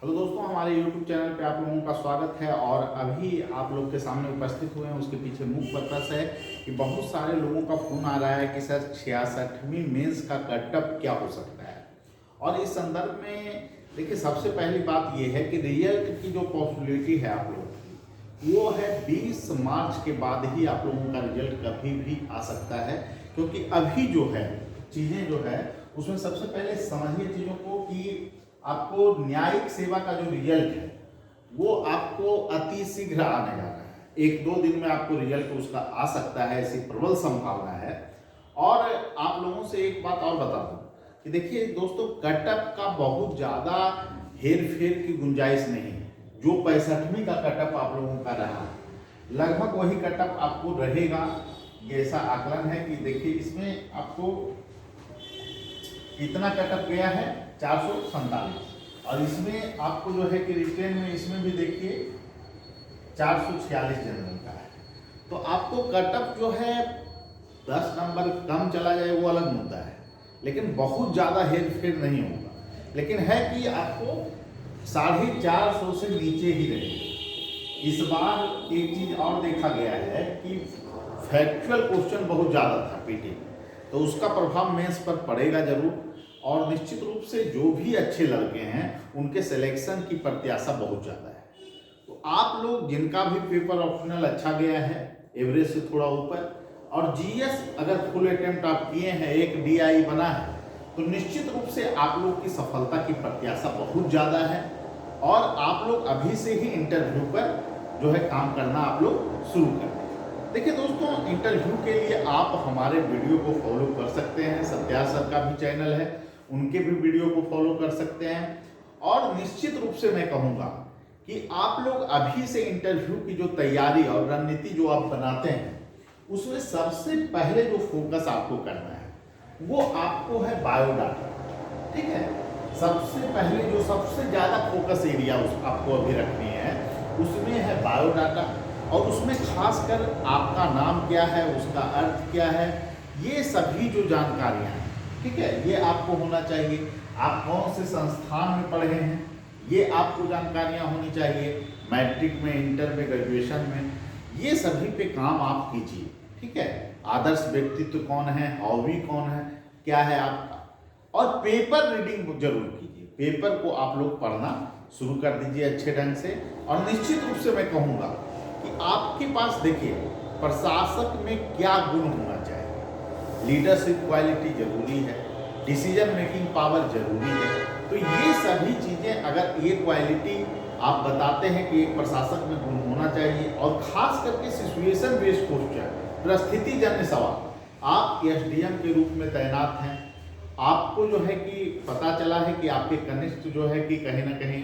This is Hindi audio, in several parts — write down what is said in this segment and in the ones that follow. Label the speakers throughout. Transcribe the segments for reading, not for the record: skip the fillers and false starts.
Speaker 1: हेलो दोस्तों, हमारे YouTube चैनल पे आप लोगों का स्वागत है। और अभी आप लोग के सामने उपस्थित हुए हैं, उसके पीछे मुख्य पर्पस है कि बहुत सारे लोगों का फोन आ रहा है कि सर 66वीं मेंस का कटअप क्या हो सकता है। और इस संदर्भ में देखिए, सबसे पहली बात यह है कि रिजल्ट की जो पॉसिबिलिटी है आप लोगों की, वो है 20 मार्च के बाद ही आप लोगों का रिजल्ट कभी भी आ सकता है। क्योंकि अभी जो है चीज़ें जो है उसमें सबसे पहले समझिए चीज़ों को कि आपको न्यायिक सेवा का जो रिजल्ट है वो आपको अति शीघ्र आने जा रहा है। 1-2 दिन में आपको रिजल्ट उसका आ सकता है, ऐसी प्रबल संभावना है। और आप लोगों से एक बात और बता दूं कि देखिए दोस्तों, कटअप का बहुत ज़्यादा हेर फेर की गुंजाइश नहीं है। जो 65वीं का कटअप आप लोगों का रहा लगभग वही कटअप आपको रहेगा। ये ऐसा आकलन है कि देखिए इसमें आपको कितना कटअप गया है, 447। और इसमें आपको जो है कि रिटेन में इसमें भी देखिए 446 जनरल का है। तो आपको कटअप जो है 10 नंबर कम चला जाए वो अलग मुद्दा है, लेकिन बहुत ज़्यादा हेर फेर नहीं होगा। लेकिन है कि आपको 450 से नीचे ही रहेगी। इस बार एक चीज़ और देखा गया है कि फैक्चुअल क्वेश्चन बहुत ज़्यादा था पीटी में, तो उसका प्रभाव मेंस पर पड़ेगा जरूर। और निश्चित रूप से जो भी अच्छे लड़के हैं उनके सिलेक्शन की प्रत्याशा बहुत ज़्यादा है। तो आप लोग जिनका भी पेपर ऑप्शनल अच्छा गया है, एवरेज से थोड़ा ऊपर, और जीएस अगर फुल अटेम्प्ट आप किए हैं, एक डीआई बना है, तो निश्चित रूप से आप लोग की सफलता की प्रत्याशा बहुत ज़्यादा है। और आप लोग अभी से ही इंटरव्यू पर जो है काम करना आप लोग शुरू कर दें। देखिए दोस्तों, इंटरव्यू के लिए आप हमारे वीडियो को फॉलो कर सकते हैं। सत्या सर का भी चैनल है, उनके भी वीडियो को फॉलो कर सकते हैं। और निश्चित रूप से मैं कहूँगा कि आप लोग अभी से इंटरव्यू की जो तैयारी और रणनीति जो आप बनाते हैं, उसमें सबसे पहले जो फोकस आपको करना है वो आपको है बायोडाटा। ठीक है, सबसे पहले जो सबसे ज़्यादा फोकस एरिया आपको अभी रखनी है उसमें है बायोडाटा। और उसमें खासकर आपका नाम क्या है, उसका अर्थ क्या है, ये सभी जो जानकारियाँ हैं, ठीक है, ये आपको होना चाहिए। आप कौन से संस्थान में पढ़े हैं ये आपको जानकारियाँ होनी चाहिए। मैट्रिक में, इंटर में, ग्रेजुएशन में, ये सभी पे काम आप कीजिए। ठीक है, आदर्श व्यक्तित्व कौन है, हॉबी कौन है, क्या है आपका। और पेपर रीडिंग जरूर कीजिए। पेपर को आप लोग पढ़ना शुरू कर दीजिए अच्छे ढंग से। और निश्चित रूप से मैं कहूँगा कि आपके पास देखिए प्रशासक में क्या गुण होना चाहिए। लीडरशिप क्वालिटी जरूरी है, डिसीजन मेकिंग पावर जरूरी है। तो ये सभी चीज़ें अगर ये क्वालिटी आप बताते हैं कि एक प्रशासक में गुण होना चाहिए, और खास करके सिचुएशन बेस्ड क्वेश्चन, परिस्थिति जन्य सवाल। आप एसडीएम के रूप में तैनात हैं, आपको जो है कि पता चला है कि आपके कनिष्ठ जो है कि कहीं ना कहीं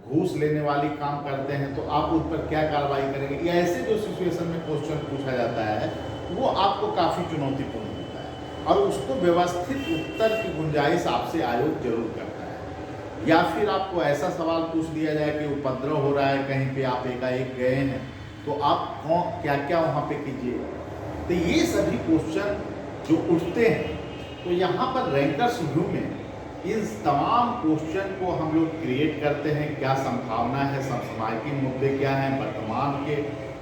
Speaker 1: घूस लेने वाली काम करते हैं, तो आप उन पर क्या कार्रवाई करेंगे। या ऐसे जो सिचुएशन में क्वेश्चन पूछा जाता है वो आपको काफ़ी चुनौतीपूर्ण होता है, और उसको व्यवस्थित उत्तर की गुंजाइश आपसे आयोग जरूर करता है। या फिर आपको ऐसा सवाल पूछ दिया जाए कि उपद्रव हो रहा है कहीं पे, आप एकाएक गए हैं, तो आप कौन क्या क्या वहाँ पे कीजिए। तो ये सभी क्वेश्चन जो उठते हैं, तो यहाँ पर रैंकर्स व्यू में इन तमाम क्वेश्चन को हम लोग क्रिएट करते हैं। क्या संभावना है, समसामयिक मुद्दे क्या हैं, वर्तमान के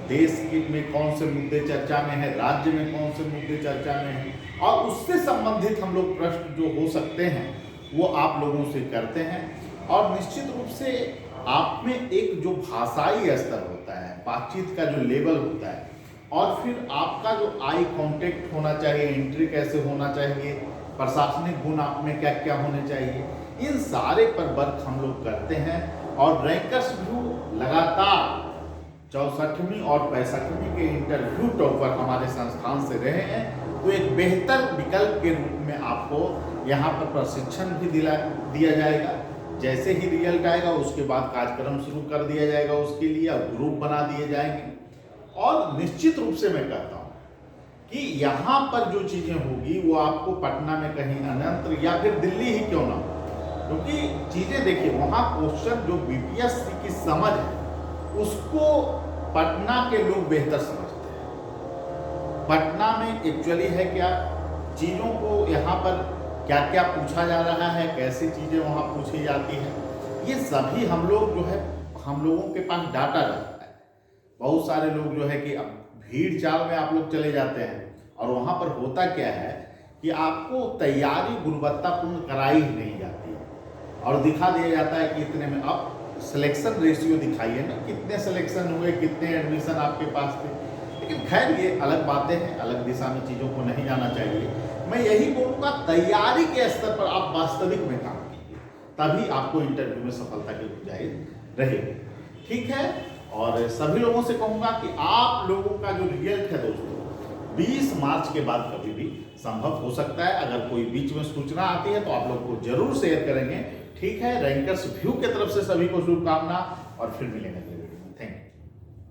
Speaker 1: देश के में कौन से मुद्दे चर्चा में है, राज्य में कौन से मुद्दे चर्चा में हैं, और उससे संबंधित हम लोग प्रश्न जो हो सकते हैं वो आप लोगों से करते हैं। और निश्चित रूप से आप में एक जो भाषाई स्तर होता है, बातचीत का जो लेवल होता है, और फिर आपका जो आई कांटेक्ट होना चाहिए, एंट्री कैसे होना चाहिए, प्रशासनिक गुण आप में क्या क्या होने चाहिए, इन सारे पर वर्क हम लोग करते हैं। और रैंकर्स व्यू लगातार 64वीं और 65वीं के इंटरव्यू टॉपर हमारे संस्थान से रहे हैं, तो एक बेहतर विकल्प के रूप में आपको यहाँ पर प्रशिक्षण भी दिया जाएगा। जैसे ही रिजल्ट आएगा उसके बाद कार्यक्रम शुरू कर दिया जाएगा उसके लिए, और ग्रुप बना दिए जाएंगे। और निश्चित रूप से मैं कहता हूँ कि यहाँ पर जो चीज़ें होगी वो आपको पटना में कहीं अनंत या फिर दिल्ली ही क्यों ना हो, क्योंकि चीज़ें देखिए वहाँ क्वेश्चन जो बीपीएससी की समझ है उसको पटना के लोग बेहतर समझते हैं। पटना में एक्चुअली है क्या, चीज़ों को यहाँ पर क्या क्या पूछा जा रहा है, कैसी चीज़ें वहाँ पूछी जाती हैं, ये सभी हम लोग जो है, हम लोगों के पास डाटा रहता है। बहुत सारे लोग जो है कि अब भीड़ चाल में आप लोग चले जाते हैं और वहाँ पर होता क्या है कि आपको तैयारी गुणवत्तापूर्ण कराई ही नहीं जाती है और दिखा दिया जाता है कि इतने में। अब सिलेक्शन रेशियो दिखाइए ना, कितने सिलेक्शन हुए, कितने एडमिशन आपके पास थे। लेकिन खैर ये अलग बातें हैं, अलग दिशा में चीज़ों को नहीं जाना चाहिए। मैं यही बोलूँगा, तैयारी के स्तर पर आप वास्तविक में काम कीजिए, तभी आपको इंटरव्यू में सफलता की गुंजाइश रहेगी। ठीक है। और सभी लोगों से कहूँगा कि आप लोगों का जो रिजल्ट है दोस्तों 20 मार्च के बाद कभी भी संभव हो सकता है। अगर कोई बीच में सूचना आती है तो आप लोग को जरूर शेयर करेंगे। ठीक है। रैंकर्स व्यू की तरफ से सभी को शुभकामना और फिर मिलेंगे।